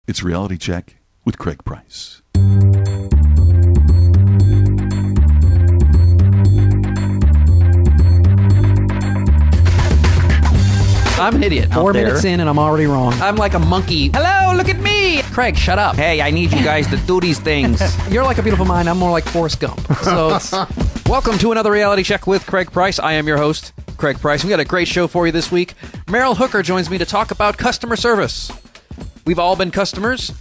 It's Reality Check with Craig Price. I'm an idiot. 4 minutes in and I'm already wrong. I'm like a monkey. Hello, look at me. Craig, shut up. Hey, I need you guys to do these things. You're like a beautiful mind. I'm more like Forrest Gump. So welcome to another Reality Check with Craig Price. I am your host, Craig Price. We got a great show for you this week. Meryl Hooker joins me to talk about customer service. We've all been customers.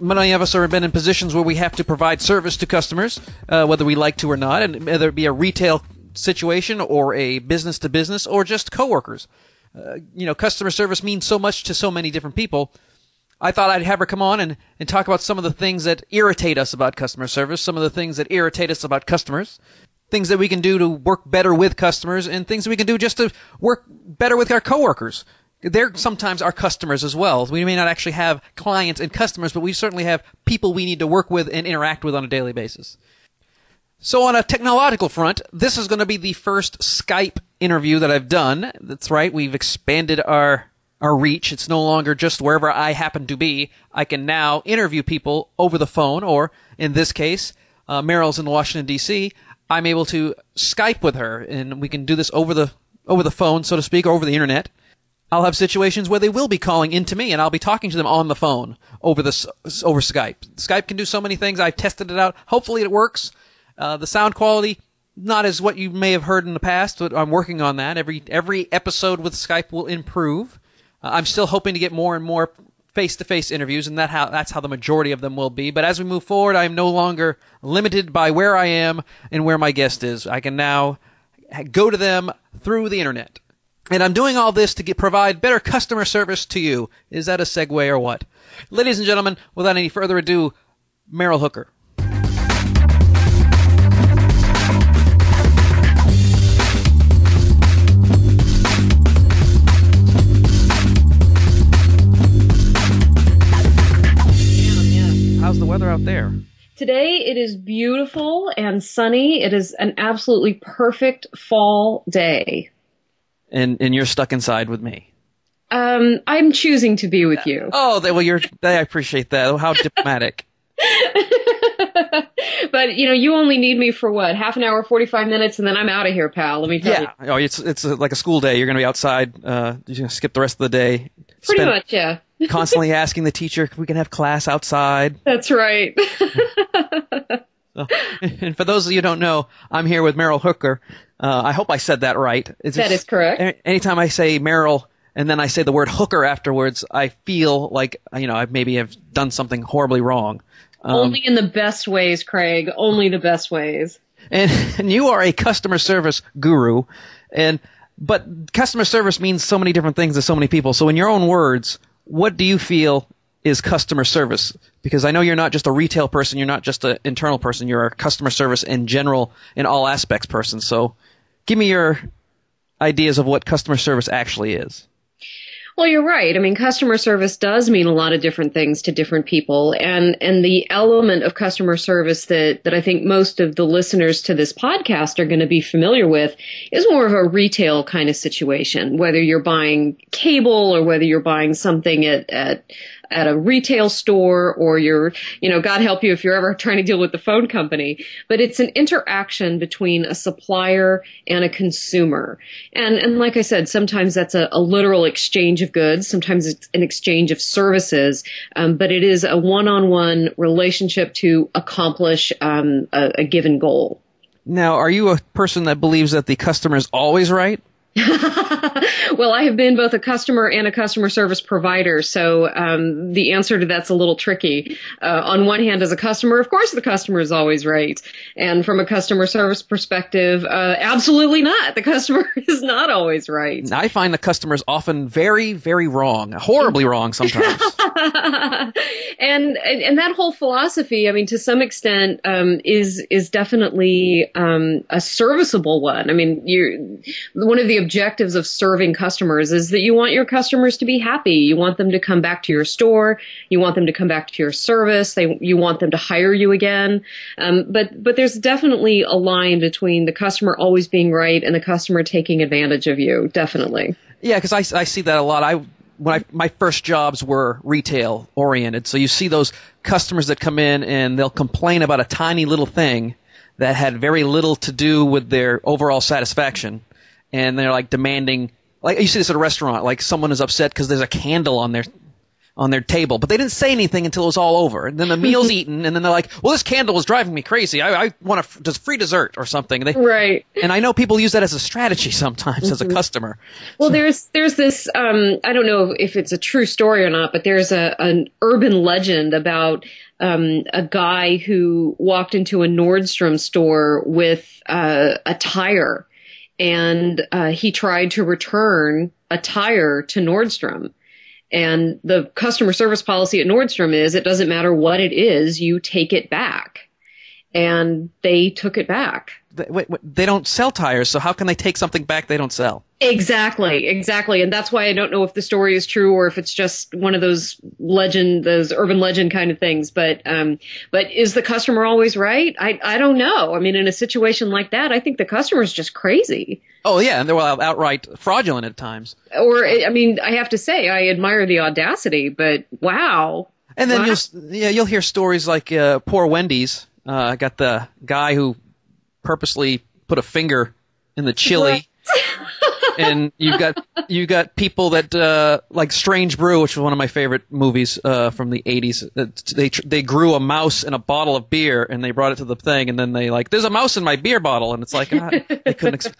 Many of us have been in positions where we have to provide service to customers, whether we like to or not, and whether it be a retail situation or a business-to-business or just coworkers. Customer service means so much to so many different people. I thought I'd have her come on and talk about some of the things that irritate us about customer service, some of the things that irritate us about customers, things that we can do to work better with customers, and things that we can do just to work better with our coworkers. They're sometimes our customers as well. We may not actually have clients and customers, but we certainly have people we need to work with and interact with on a daily basis. So on a technological front, this is going to be the first Skype interview that I've done. That's right, we've expanded our reach. It's no longer just wherever I happen to be. I can now interview people over the phone, or in this case, Meryl's in Washington, D.C. I'm able to Skype with her, and we can do this over the phone, so to speak, or over the internet. I'll have situations where they will be calling into me, and I'll be talking to them on the phone over Skype. Skype can do so many things. I've tested it out. Hopefully it works. The sound quality, not as what you may have heard in the past, but I'm working on that. Every episode with Skype will improve. I'm still hoping to get more and more face-to-face interviews, and that's how the majority of them will be. But as we move forward, I'm no longer limited by where I am and where my guest is. I can now go to them through the internet. And I'm doing all this to provide better customer service to you. Is that a segue or what? Ladies and gentlemen, without any further ado, Meryl Hooker. How's the weather out there? Today it is beautiful and sunny. It is an absolutely perfect fall day. And you're stuck inside with me. I'm choosing to be with you. Oh, I appreciate that. How diplomatic. But, you only need me for what? Half an hour, 45 minutes, and then I'm out of here, pal. Let me tell you. Yeah. Oh, it's like a school day. You're going to be outside. You're going to skip the rest of the day. Pretty much, yeah. Constantly asking the teacher if we can have class outside. That's right. And for those of you who don't know, I'm here with Meryl Hooker. I hope I said that right. That is correct. Anytime I say Meryl and then I say the word hooker afterwards, I feel like, I maybe have done something horribly wrong. Only in the best ways, Craig. Only the best ways. And you are a customer service guru. But customer service means so many different things to so many people. So in your own words, what do you feel is customer service? Because I know you're not just a retail person, you're not just an internal person, you're a customer service in general, in all aspects person. So give me your ideas of what customer service actually is. Well, you're right. I mean, customer service does mean a lot of different things to different people. And the element of customer service that I think most of the listeners to this podcast are going to be familiar with is more of a retail kind of situation, whether you're buying cable or whether you're buying something at a retail store, or you're, God help you if you're ever trying to deal with the phone company. But it's an interaction between a supplier and a consumer. And like I said, sometimes that's a literal exchange of goods. Sometimes it's an exchange of services. But it is a one-on-one relationship to accomplish a given goal. Now, are you a person that believes that the customer is always right? Well, I have been both a customer and a customer service provider, so the answer to that's a little tricky. On one hand, as a customer, of course the customer is always right. And from a customer service perspective, absolutely not. The customer is not always right. I find the customer is often very, very wrong, horribly wrong sometimes. And that whole philosophy, I mean, to some extent, is definitely a serviceable one. I mean, one of the objectives of serving customers is that you want your customers to be happy. You want them to come back to your store. You want them to come back to your service. You want them to hire you again. But there's definitely a line between the customer always being right and the customer taking advantage of you. Definitely. Yeah, because I see that a lot. my first jobs were retail oriented. So you see those customers that come in and they'll complain about a tiny little thing that had very little to do with their overall satisfaction, and they're like demanding. Like you see this at a restaurant, like someone is upset because there's a candle on their table, but they didn't say anything until it was all over. And then the meal's eaten, and then they're like, well, this candle is driving me crazy. I want just free dessert or something. Right. And I know people use that as a strategy sometimes as a customer. Well, there's this, I don't know if it's a true story or not, but there's an urban legend about a guy who walked into a Nordstrom store with a tire, and he tried to return a tire to Nordstrom. And the customer service policy at Nordstrom is it doesn't matter what it is, you take it back. And they took it back. Wait, they don't sell tires, so how can they take something back they don't sell? Exactly. And that's why I don't know if the story is true or if it's just one of those urban legend kind of things. But is the customer always right? I don't know. I mean, in a situation like that, I think the customer is just crazy. Oh, yeah, and they're outright fraudulent at times. Or, I mean, I have to say, I admire the audacity, but wow. And then you'll hear stories like poor Wendy's got the guy who purposely put a finger in the chili. And you got people that like Strange Brew, which was one of my favorite movies from the 80s. They grew a mouse in a bottle of beer and they brought it to the thing, and then there's a mouse in my beer bottle, and it's like they couldn't.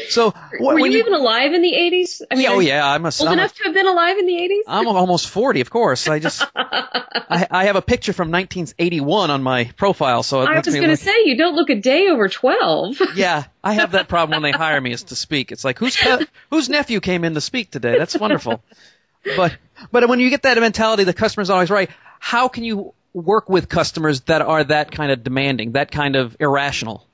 So were you even alive in the 80s? I mean, I'm old enough to have been alive in the 80s. I'm almost 40, of course. I have a picture from 1981 on my profile, so I was going to say you don't look a day over 12. Yeah, I have that problem when they hire me is to speak. It's like whose nephew came in to speak today? That's wonderful. But when you get that mentality, the customer's always right. How can you work with customers that are that kind of demanding, that kind of irrational?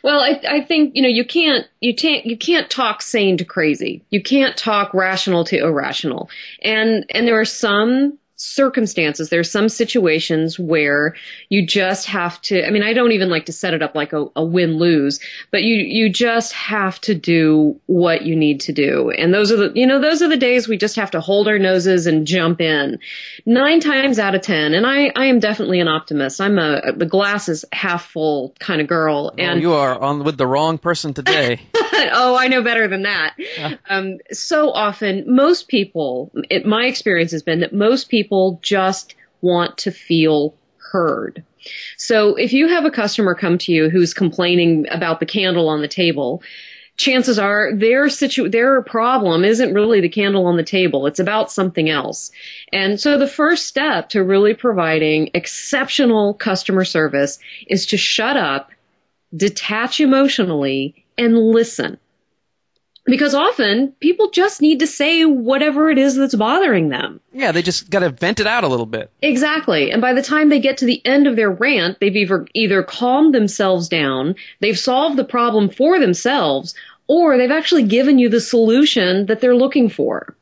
Well, I think, you can't talk sane to crazy. You can't talk rational to irrational. And there are some circumstances, there's some situations where you just have to, I mean, I don't even like to set it up like a win-lose, but you just have to do what you need to do. And those are the days we just have to hold our noses and jump in. 9 times out of 10, and I am definitely an optimist. I'm the glass is half full kind of girl. And you are on with the wrong person today. Oh, I know better than that. So often, most people, my experience has been that most people just want to feel heard. So if you have a customer come to you who's complaining about the candle on the table, chances are their problem isn't really the candle on the table. It's about something else. And so the first step to really providing exceptional customer service is to shut up, detach emotionally, and listen. Because often people just need to say whatever it is that's bothering them. Yeah, they just got to vent it out a little bit. Exactly. And by the time they get to the end of their rant, they've either calmed themselves down, they've solved the problem for themselves, or they've actually given you the solution that they're looking for.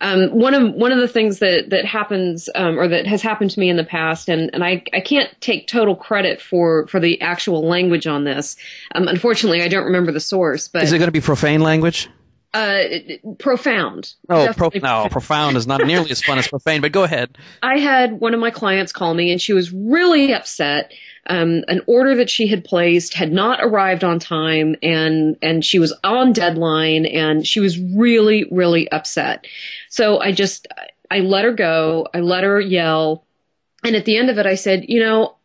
One of the things that happens, or that has happened to me in the past, and I can't take total credit for the actual language on this. Unfortunately, I don't remember the source, but. Is it going to be profane language? Profound. Oh, profound is not nearly as fun as profane, but go ahead. I had one of my clients call me and she was really upset. An order that she had placed had not arrived on time, and she was on deadline, and she was really, really upset. So I let her go. I let her yell. And at the end of it, I said,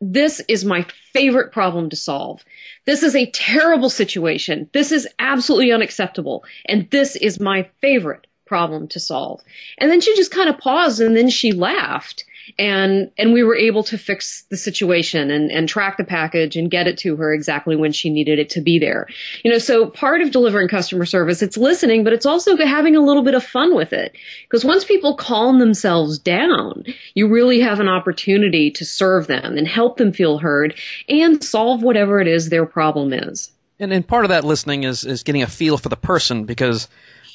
this is my favorite problem to solve. This is a terrible situation. This is absolutely unacceptable. And this is my favorite problem to solve. And then she just kind of paused, and then she laughed. And we were able to fix the situation and track the package and get it to her exactly when she needed it to be there. So part of delivering customer service, it's listening, but it's also having a little bit of fun with it. Because once people calm themselves down, you really have an opportunity to serve them and help them feel heard and solve whatever it is their problem is. And part of that listening is getting a feel for the person, because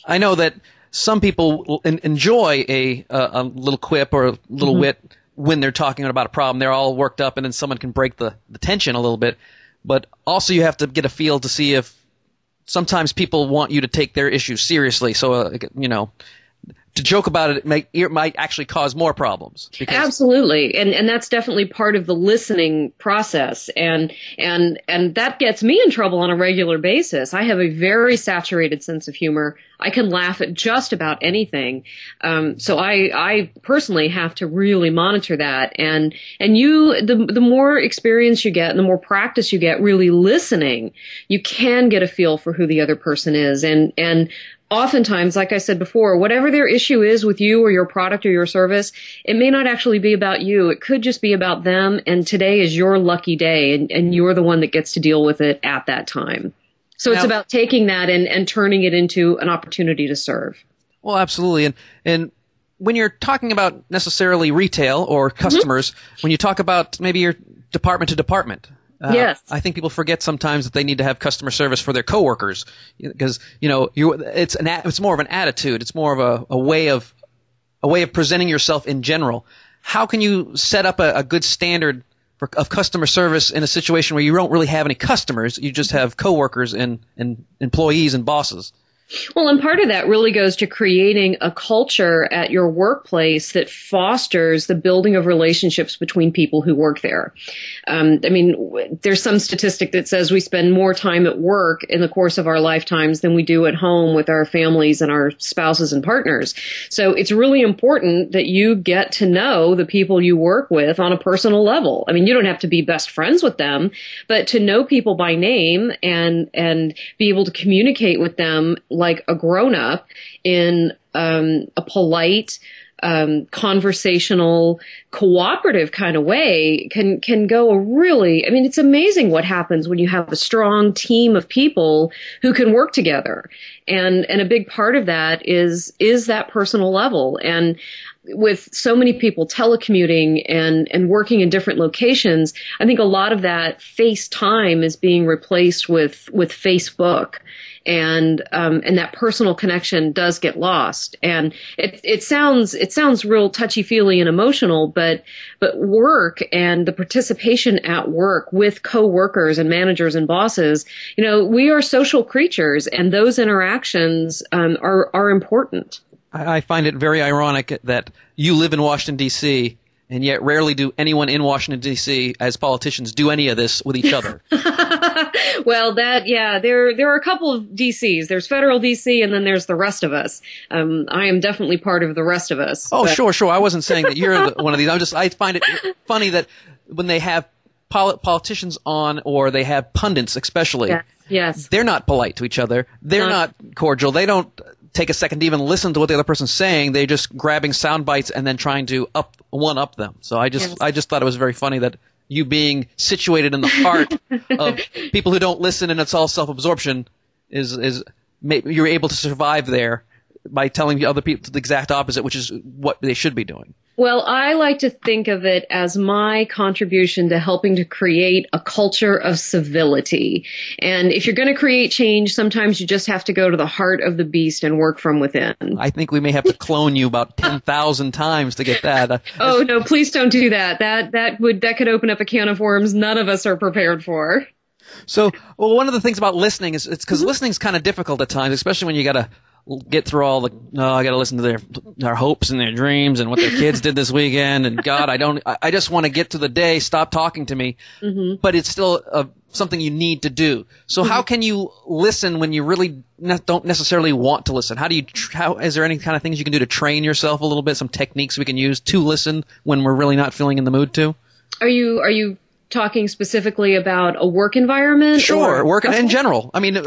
I know that some people enjoy a little quip or a little wit when they're talking about a problem. They're all worked up, and then someone can break the tension a little bit. But also you have to get a feel to see if sometimes people want you to take their issues seriously. So, to joke about it, it might actually cause more problems. Absolutely. And that's definitely part of the listening process. And that gets me in trouble on a regular basis. I have a very saturated sense of humor. I can laugh at just about anything. So I personally have to really monitor that. And the more experience you get and the more practice you get really listening, you can get a feel for who the other person is. And oftentimes, like I said before, whatever their issue is with you or your product or your service, it may not actually be about you. It could just be about them. And today is your lucky day, and you're the one that gets to deal with it at that time. So it's about taking that and turning it into an opportunity to serve. Well, absolutely. And when you're talking about necessarily retail or customers, when you talk about maybe your department to department, yes. I think people forget sometimes that they need to have customer service for their coworkers because it's more of an attitude. It's more of a way of presenting yourself in general. How can you set up a good standard of customer service in a situation where you don't really have any customers? You just have coworkers and employees and bosses. Well, and part of that really goes to creating a culture at your workplace that fosters the building of relationships between people who work there. There's some statistic that says we spend more time at work in the course of our lifetimes than we do at home with our families and our spouses and partners. So it's really important that you get to know the people you work with on a personal level. I mean, you don't have to be best friends with them, but to know people by name and be able to communicate with them like a grown-up in a polite, conversational, cooperative kind of way can go it's amazing what happens when you have a strong team of people who can work together. And a big part of that is that personal level. And with so many people telecommuting and working in different locations, I think a lot of that face time is being replaced with Facebook. And that personal connection does get lost. And it sounds real touchy-feely and emotional, but work and the participation at work with coworkers and managers and bosses, we are social creatures, and those interactions are important. I find it very ironic that you live in Washington, D.C., and yet rarely do anyone in Washington, D.C. as politicians do any of this with each other. Well, there are a couple of DCs. There's federal DC, and then there's the rest of us. I am definitely part of the rest of us. Oh, sure. I wasn't saying that you're one of these. I find it funny that when they have politicians on, or they have pundits especially, yes. They're not polite to each other. They're not cordial. They don't take a second to even listen to what the other person's saying. They're just grabbing sound bites and then trying to one-up them. So I just thought it was very funny that you being situated in the heart of people who don't listen and it's all self-absorption you're able to survive there by telling the other people the exact opposite, which is what they should be doing. Well, I like to think of it as my contribution to helping to create a culture of civility. And if you're going to create change, sometimes you just have to go to the heart of the beast and work from within. I think we may have to clone you about 10,000 times to get that. Oh, no, please don't do that. That could open up a can of worms none of us are prepared for. So, one of the things about listening is it's because listening is kind of difficult at times, especially when you got to get through all I got to listen to their hopes and their dreams and what their kids did this weekend. And God, I just want to get to the day. Stop talking to me. Mm-hmm. But it's still something you need to do. So how can you listen when you really don't necessarily want to listen? Is there any kind of things you can do to train yourself a little bit? Some techniques we can use to listen when we're really not feeling in the mood to? Are you talking specifically about a work environment? Work in general. I mean,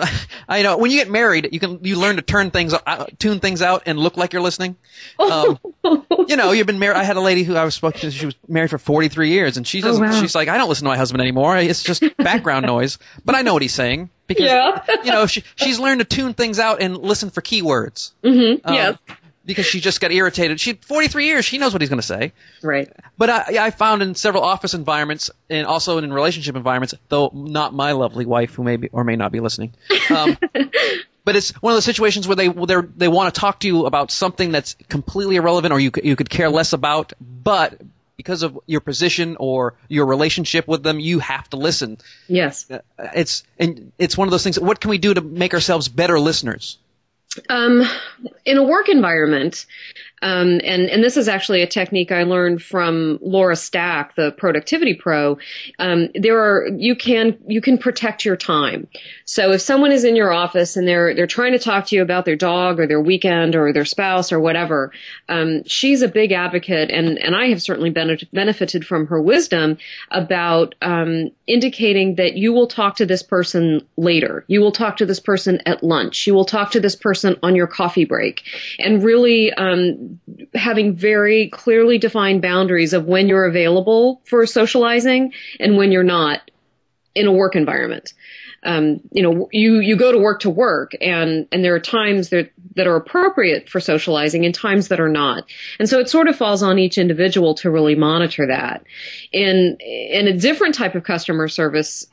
I know when you get married, you learn to tune things out and look like you're listening. You've been married. I had a lady who I spoke to. She was married for 43 years, and she doesn't. Oh, wow. She's like, I don't listen to my husband anymore. It's just background noise. But I know what he's saying because she's learned to tune things out and listen for keywords. Mm-hmm. Yes. Because she just got irritated. 43 years, she knows what he's going to say. Right. But I found in several office environments and also in relationship environments, though not my lovely wife who may be or may not be listening. But it's one of those situations where they want to talk to you about something that's completely irrelevant or you could care less about, but because of your position or your relationship with them, you have to listen. Yes. It's one of those things. What can we do to make ourselves better listeners? In a work environment, and this is actually a technique I learned from Laura Stack, the productivity pro. You can protect your time. So if someone is in your office and they're trying to talk to you about their dog or their weekend or their spouse or whatever, she's a big advocate, and I have certainly benefited from her wisdom about indicating that you will talk to this person later. You will talk to this person at lunch. You will talk to this person on your coffee break, and really having very clearly defined boundaries of when you're available for socializing and when you're not in a work environment. You go to work, and there are times that are appropriate for socializing and times that are not. And so it sort of falls on each individual to really monitor that. In a different type of customer service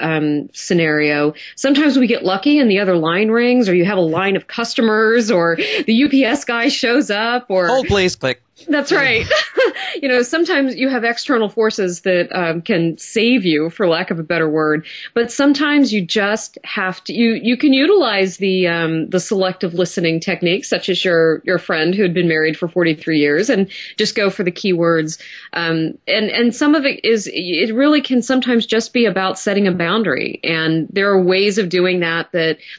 scenario, sometimes we get lucky and the other line rings, or you have a line of customers, or the UPS guy shows up, or Hold, please, click. That's right. Sometimes you have external forces that can save you, for lack of a better word. But sometimes you just have to. You can utilize the selective listening technique, such as your friend who had been married for 43 years, and just go for the keywords. And some of it really can sometimes just be about setting a boundary. And there are ways of doing that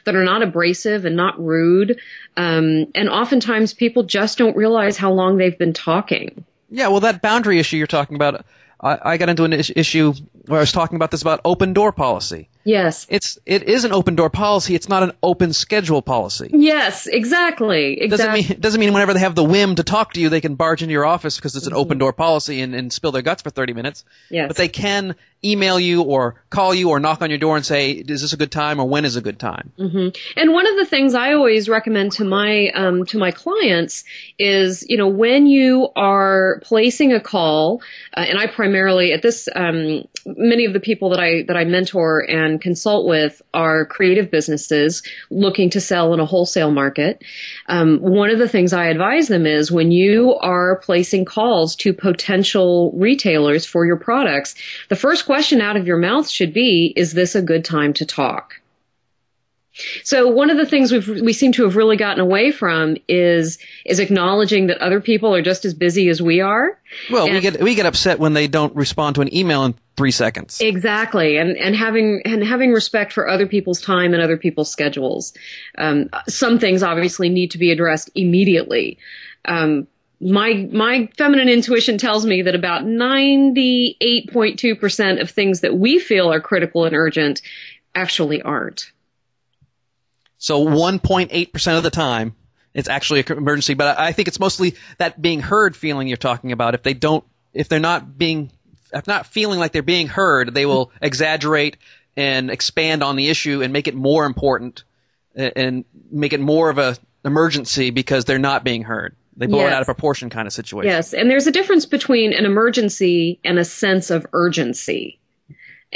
are not abrasive and not rude. And oftentimes people just don't realize how long they've been talking. Yeah, well, that boundary issue you're talking about, I got into an issue where I was talking about this about open door policy. Yes. It is an open door policy. It's not an open schedule policy. Yes, exactly. Doesn't mean whenever they have the whim to talk to you, they can barge into your office because it's an open door policy and spill their guts for 30 minutes. Yes. But they can email you or call you or knock on your door and say, is this a good time, or when is a good time? Mm-hmm. And one of the things I always recommend to my clients is, when you are placing a call, and I primarily at this, many of the people that I mentor and consult with are creative businesses looking to sell in a wholesale market. One of the things I advise them is, when you are placing calls to potential retailers for your products, the first question out of your mouth should be, is this a good time to talk? So one of the things we seem to have really gotten away from is acknowledging that other people are just as busy as we are. Well, we get upset when they don't respond to an email in 3 seconds. Exactly. And having respect for other people's time and other people's schedules. Some things obviously need to be addressed immediately. My feminine intuition tells me that about 98.2% of things that we feel are critical and urgent actually aren't. So 1.8% of the time, it's actually an emergency. But I think it's mostly that being heard feeling you're talking about. If they're not feeling like they're being heard, they will exaggerate and expand on the issue and make it more important and make it more of an emergency because they're not being heard. They blow it out of proportion kind of situation. Yes, and there's a difference between an emergency and a sense of urgency.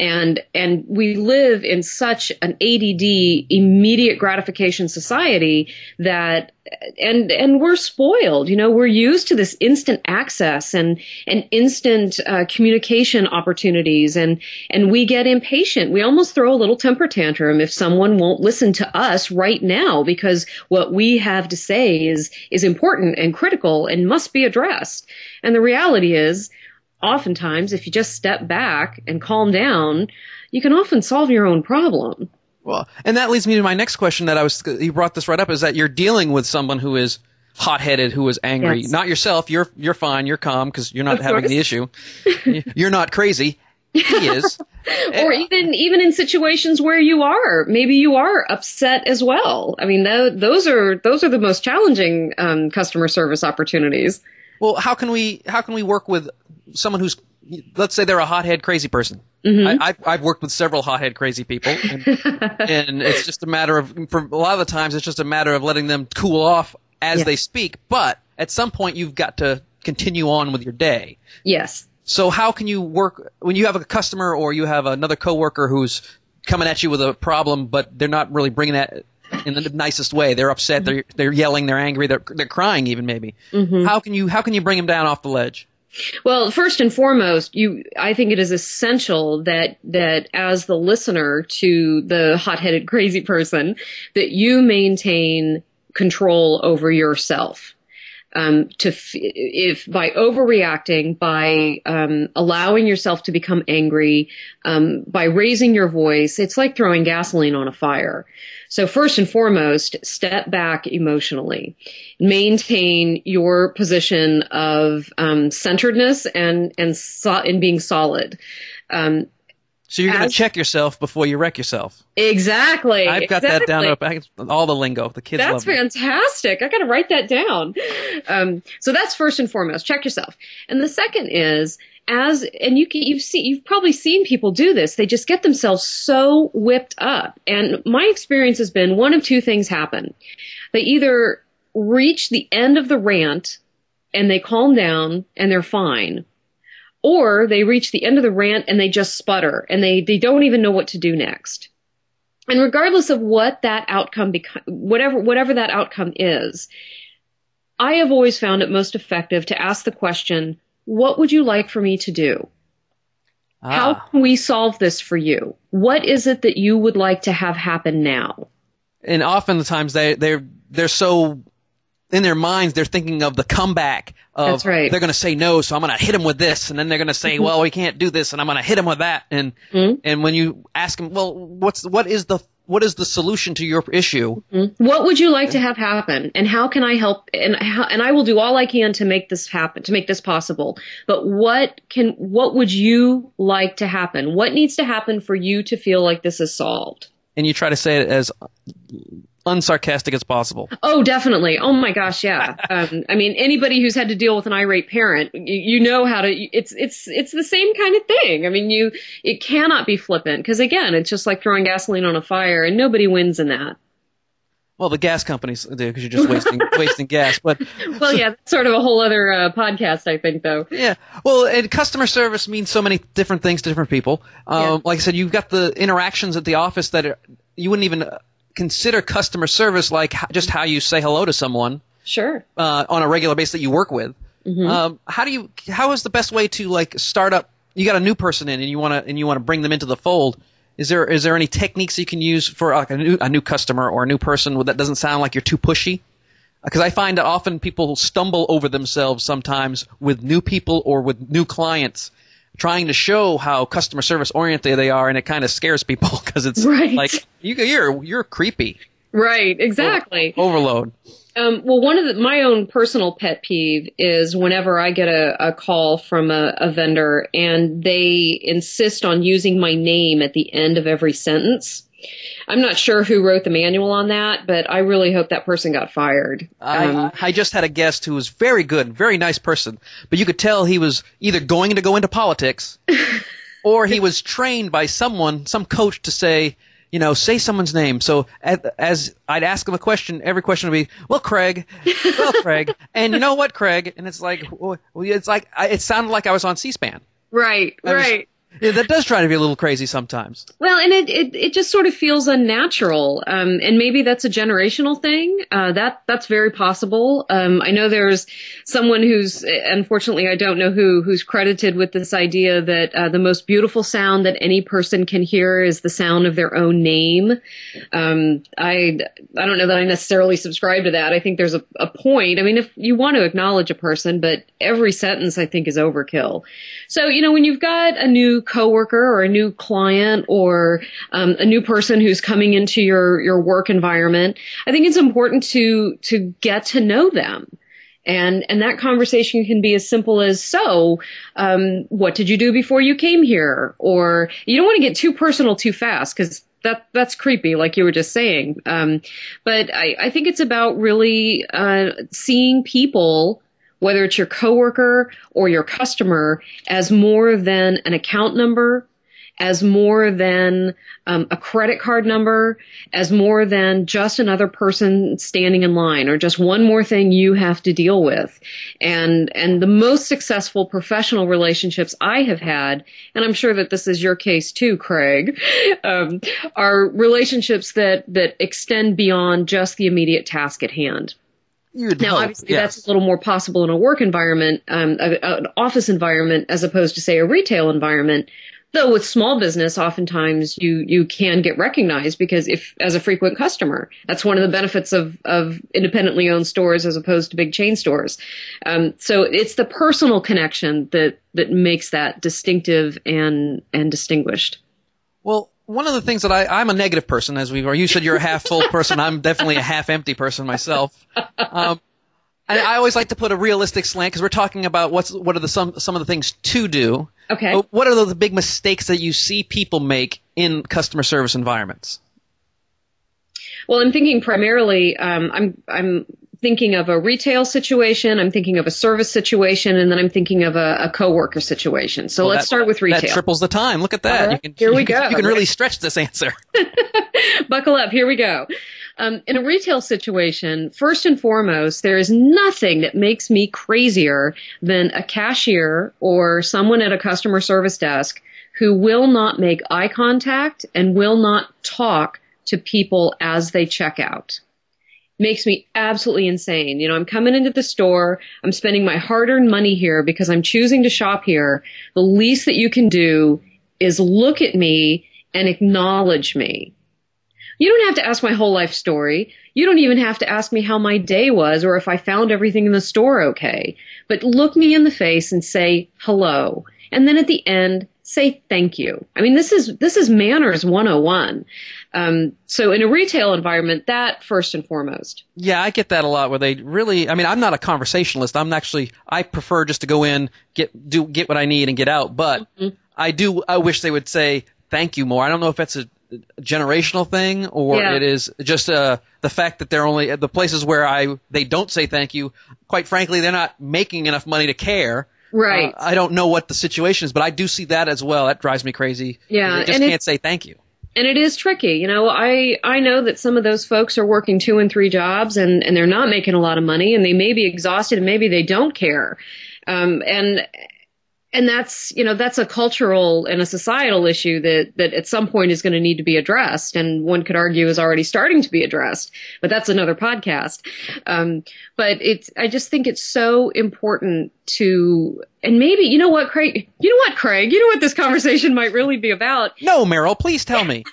And we live in such an ADD, immediate gratification society that, and we're spoiled, we're used to this instant access and instant communication opportunities, and we get impatient. We almost throw a little temper tantrum if someone won't listen to us right now, because what we have to say is important and critical and must be addressed. And the reality is, oftentimes, if you just step back and calm down, you can often solve your own problem. Well, and that leads me to my next question you brought this right up, is that you're dealing with someone who is hot-headed, who is angry. Yes. Not yourself. You're fine. You're calm because you're not having the issue. You're not crazy. He is. Or even in situations where maybe you are upset as well. I mean, those are the most challenging customer service opportunities. Well, how can we work with someone who's, let's say they're a hothead crazy person? Mm-hmm. I've worked with several hothead crazy people, and it's just a matter of, for a lot of the times, it's just a matter of letting them cool off as they speak. But at some point, you've got to continue on with your day. Yes. So how can you work when you have a customer or you have another coworker who's coming at you with a problem, but they're not really bringing that in the nicest way? They're upset. Mm-hmm. They're yelling. They're angry. They're crying even maybe. Mm-hmm. How can you bring them down off the ledge? Well, first and foremost, I think it is essential that as the listener to the hot-headed crazy person, that you maintain control over yourself. If by overreacting, by allowing yourself to become angry, by raising your voice, it's like throwing gasoline on a fire. So first and foremost, step back emotionally, maintain your position of centeredness and being solid. So you're going to check yourself before you wreck yourself. Exactly. I've got that down to all the lingo. The kids love it. That's fantastic. I got to write that down. So that's first and foremost. Check yourself. And the second is you've probably seen people do this. They just get themselves so whipped up. And my experience has been one of two things happen. They either reach the end of the rant and they calm down and they're fine. Or they reach the end of the rant and they just sputter and they don't even know what to do next. And regardless of what that outcome, whatever that outcome is, I have always found it most effective to ask the question, what would you like for me to do? How can we solve this for you? What is it that you would like to have happen now? And oftentimes they're so in their minds, they're thinking of the comeback of That's right. They're going to say no, so I'm going to hit them with this, and then they're going to say, well, we can't do this, and I'm going to hit them with that. And and when you ask them, well, what is the solution to your issue? What would you like to have happen, and how can I help? And I will do all I can to make this happen, to make this possible. But what would you like to happen? What needs to happen for you to feel like this is solved? And you try to say it as unsarcastic as possible. Oh, definitely. Oh my gosh, yeah. I mean, anybody who's had to deal with an irate parent, you know how to. It's the same kind of thing. I mean, it cannot be flippant because again, it's just like throwing gasoline on a fire, and nobody wins in that. Well, the gas companies do because you're just wasting gas. But well, yeah, that's sort of a whole other podcast, I think, though. Yeah. Well, and customer service means so many different things to different people. Like I said, you've got the interactions at the office that you wouldn't even consider customer service, like just how you say hello to someone. Sure. On a regular basis that you work with. How is the best way to like start up? You got a new person in, and you want to bring them into the fold. Is there any techniques you can use for like a new customer or a new person that doesn't sound like you're too pushy? Because I find that often people stumble over themselves sometimes with new people or with new clients trying to show how customer service oriented they are, and it kind of scares people because it's like you're creepy. Right, exactly. Overload. Well, one of my own personal pet peeve is whenever I get a call from a vendor and they insist on using my name at the end of every sentence. I'm not sure who wrote the manual on that, but I really hope that person got fired. I just had a guest who was very good, very nice person, but you could tell he was either going to go into politics or he was trained by some coach to say, say someone's name. So as I'd ask him a question, every question would be, well, Craig, and you know what, Craig? And it's like, it sounded like I was on C-SPAN. Right. Yeah, that does try to be a little crazy sometimes. Well, and it just sort of feels unnatural. And maybe that's a generational thing. That's very possible. I know there's someone who's, unfortunately, I don't know who's credited with this idea that the most beautiful sound that any person can hear is the sound of their own name. I don't know that I necessarily subscribe to that. I think there's a point. I mean, if you want to acknowledge a person, but every sentence I think is overkill. So, when you've got a new coworker or a new client or a new person who's coming into your work environment, I think it's important to get to know them. And that conversation can be as simple as, so, what did you do before you came here? Or you don't want to get too personal too fast because that's creepy, like you were just saying. But I think it's about really seeing people, whether it's your coworker or your customer, as more than an account number, as more than a credit card number, as more than just another person standing in line or just one more thing you have to deal with. And the most successful professional relationships I have had, and I'm sure that this is your case too, Craig, are relationships that extend beyond just the immediate task at hand. Now, obviously, that's a little more possible in a work environment, an office environment, as opposed to, say, a retail environment. Though with small business, oftentimes you can get recognized because if as a frequent customer, that's one of the benefits of independently owned stores as opposed to big chain stores. So it's the personal connection that makes that distinctive and distinguished. Well, one of the things that I'm a negative person, or you said you're a half full person. I'm definitely a half empty person myself. I always like to put a realistic slant because we're talking about what are some of the things to do. Okay. What are the big mistakes that you see people make in customer service environments? Well, I'm thinking primarily, I'm thinking of a retail situation, I'm thinking of a service situation, and then I'm thinking of a coworker situation. So let's start with retail. That triples the time. Look at that. Here we go. You can really stretch this answer. Buckle up. Here we go. In a retail situation, first and foremost, there is nothing that makes me crazier than a cashier or someone at a customer service desk who will not make eye contact and will not talk to people as they check out. Makes me absolutely insane. I'm coming into the store. I'm spending my hard-earned money here because I'm choosing to shop here. The least that you can do is look at me and acknowledge me. You don't have to ask my whole life story. You don't even have to ask me how my day was or if I found everything in the store okay. But look me in the face and say hello. And then at the end, say thank you. I mean, this is manners 101. So in a retail environment, that first and foremost. Yeah, I get that a lot where they really, I'm not a conversationalist. I prefer just to go in, get what I need and get out. But I wish they would say thank you more. I don't know if that's a generational thing or it is just the fact that they're only the places where they don't say thank you. Quite frankly, they're not making enough money to care. Right. I don't know what the situation is, but I do see that as well. That drives me crazy. Yeah. They just can't say thank you. And it is tricky. I know that some of those folks are working 2 and 3 jobs and they're not making a lot of money and they may be exhausted and maybe they don't care. And that's a cultural and a societal issue that at some point is going to need to be addressed. And one could argue is already starting to be addressed, but that's another podcast. But I just think it's so important to, and maybe, Craig, you know what this conversation might really be about? No, Meryl, please tell me.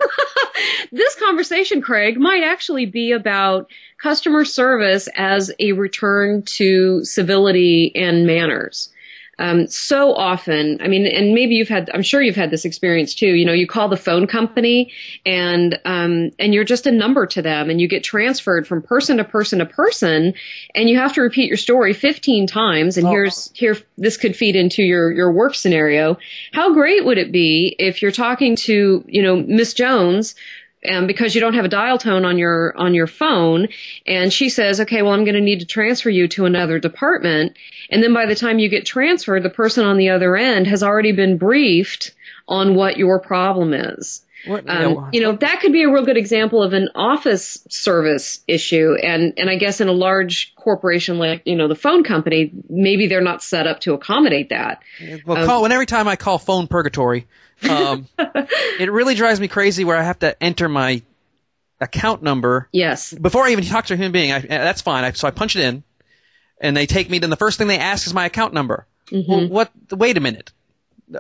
This conversation, Craig, might actually be about customer service as a return to civility and manners. So often, and maybe I'm sure you've had this experience too. You call the phone company and you're just a number to them and you get transferred from person to person to person and you have to repeat your story 15 times. And this could feed into your work scenario. How great would it be if you're talking to, Miss Jones, because you don't have a dial tone on your phone, and she says, okay, well, I'm going to need to transfer you to another department. And then by the time you get transferred, the person on the other end has already been briefed on what your problem is. That could be a real good example of an office service issue. And I guess in a large corporation like, the phone company, maybe they're not set up to accommodate that. Well, every time I call phone purgatory, it really drives me crazy where I have to enter my account number. Yes. Before I even talk to a human being, that's fine. So I punch it in, and they take me. Then the first thing they ask is my account number. Mm-hmm. Well, wait a minute.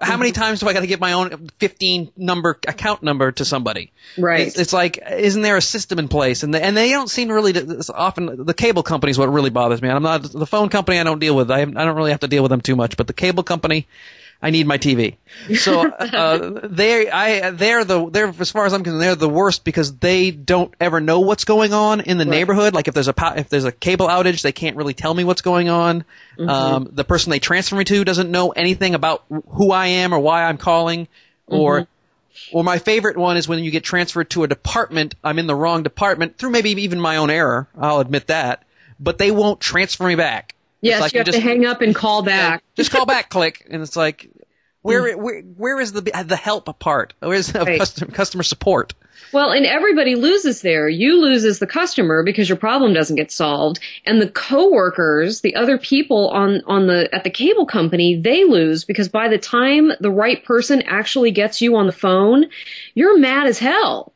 How many times do I got to give my own 15-number account number to somebody? Right. It's like, isn't there a system in place? And they don't seem really to, often. The cable company is what really bothers me. I'm not the phone company. I don't deal with. I don't really have to deal with them too much. But the cable company, I need my TV. So they're as far as I'm concerned, they're the worst because they don't ever know what's going on in the neighborhood. Like if there's a cable outage, they can't really tell me what's going on. Mm-hmm. The person they transfer me to doesn't know anything about who I am or why I'm calling. Or my favorite one is when you get transferred to a department. I'm in the wrong department through maybe even my own error. I'll admit that, but they won't transfer me back. Yes, like you have to hang up and call back. Just call back, click, and it's like, where is the help part? Where's the customer support? Well, and everybody loses there. You lose as the customer because your problem doesn't get solved, and the coworkers, the other people at the cable company, they lose because by the time the right person actually gets you on the phone, you're mad as hell.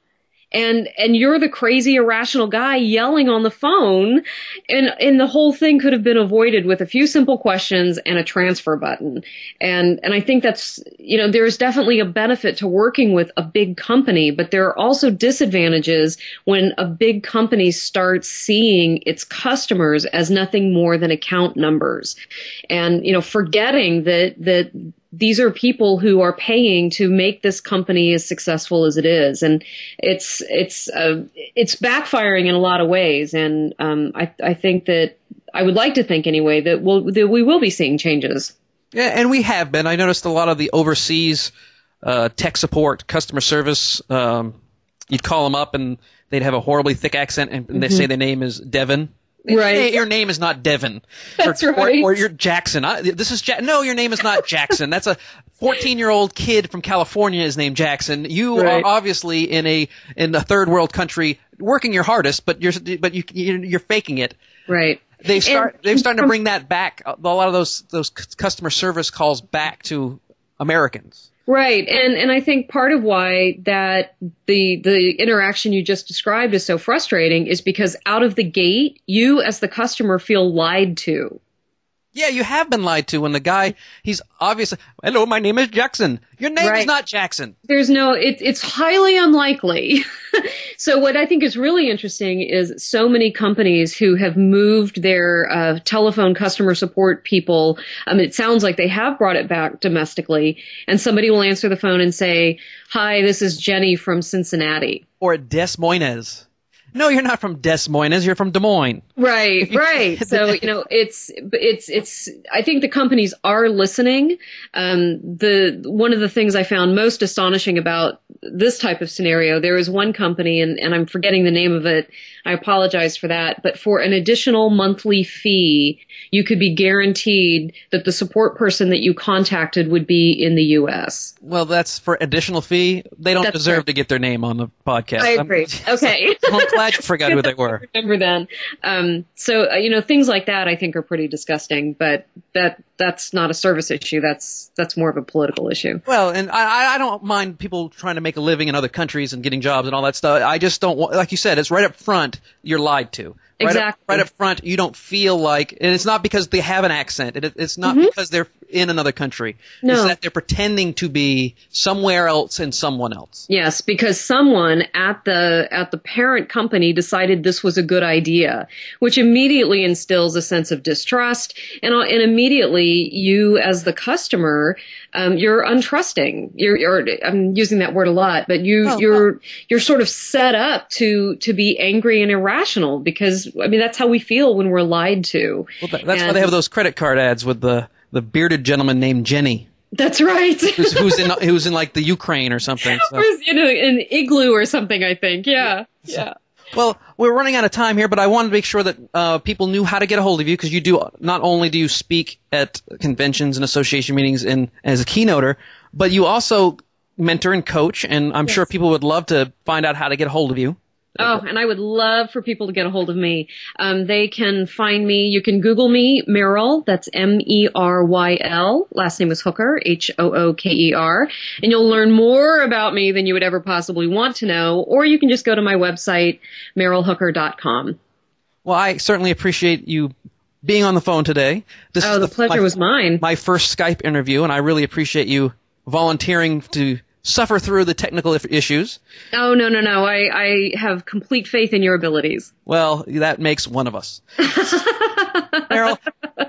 and you're the crazy irrational guy yelling on the phone, and the whole thing could have been avoided with a few simple questions and a transfer button. And I think that's, there's definitely a benefit to working with a big company, but there are also disadvantages when a big company starts seeing its customers as nothing more than account numbers, and forgetting that these are people who are paying to make this company as successful as it is, and it's backfiring in a lot of ways. And I think that, I would like to think anyway, that we will be seeing changes. Yeah, and we have been. I noticed a lot of the overseas tech support, customer service. You'd call them up and they'd have a horribly thick accent, and they say their name is Devin. Right. Hey, your name is not Devin. That's right. Or you're Jackson. This is No, your name is not Jackson. That's a 14-year-old kid from California is named Jackson. You are obviously in a third world country working your hardest, but you're faking it. Right. They've started to bring that back. A lot of those customer service calls back to Americans. Right. And I think part of why that the interaction you just described is so frustrating is because out of the gate, you as the customer feel lied to. Yeah, you have been lied to when the guy, he's obviously, hello, my name is Jackson. Your name is not Jackson. It's highly unlikely. So what I think is really interesting is so many companies who have moved their telephone customer support people, it sounds like they have brought it back domestically, and somebody will answer the phone and say, hi, this is Jenny from Cincinnati. Or Des Moines. No, you're not from Des Moines. You're from Des Moines. Right. So, it's, I think the companies are listening. One of the things I found most astonishing about this type of scenario, there was one company, and I'm forgetting the name of it. I apologize for that. But for an additional monthly fee, you could be guaranteed that the support person that you contacted would be in the U.S. Well, that's for additional fee. They don't deserve to get their name on the podcast. I agree. Okay. I'm glad you forgot who they were. Remember then. So, things like that I think are pretty disgusting, but that's not a service issue. That's more of a political issue. Well, and I don't mind people trying to make a living in other countries and getting jobs and all that stuff. I just don't want, like you said, it's right up front, you're lied to. Exactly. Right up front, you don't feel like, and it's not because they have an accent. It's not because they're in another country. No. It's that they're pretending to be somewhere else and someone else. Yes, because someone at the parent company decided this was a good idea, which immediately instills a sense of distrust, and immediately you as the customer, you're untrusting. I'm using that word a lot, but you're sort of set up to be angry and irrational because, that's how we feel when we're lied to. Well, that's why they have those credit card ads with the bearded gentleman named Jenny. That's right. who's in like the Ukraine or something. So. Or an igloo or something, I think. Yeah. Well, we're running out of time here, but I wanted to make sure that people knew how to get a hold of you, because not only do you speak at conventions and association meetings as a keynoter, but you also mentor and coach, and I'm sure people would love to find out how to get a hold of you. Oh, and I would love for people to get a hold of me. They can find me. You can Google me, Meryl. That's Meryl. Last name is Hooker, Hooker. And you'll learn more about me than you would ever possibly want to know. Or you can just go to my website, MerylHooker.com. Well, I certainly appreciate you being on the phone today. The pleasure was mine. My first Skype interview, and I really appreciate you volunteering to suffer through the technical issues. Oh, no. I have complete faith in your abilities. Well, that makes one of us. Meryl,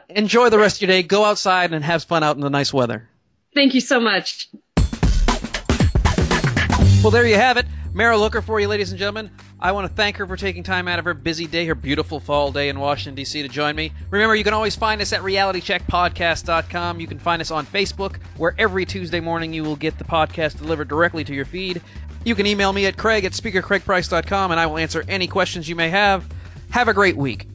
enjoy the rest of your day. Go outside and have fun out in the nice weather. Thank you so much. Well, there you have it. Meryl Hooker for you, ladies and gentlemen. I want to thank her for taking time out of her busy day, her beautiful fall day in Washington, D.C. to join me. Remember, you can always find us at realitycheckpodcast.com. You can find us on Facebook, where every Tuesday morning you will get the podcast delivered directly to your feed. You can email me at Craig@speakercraigprice.com, and I will answer any questions you may have. Have a great week.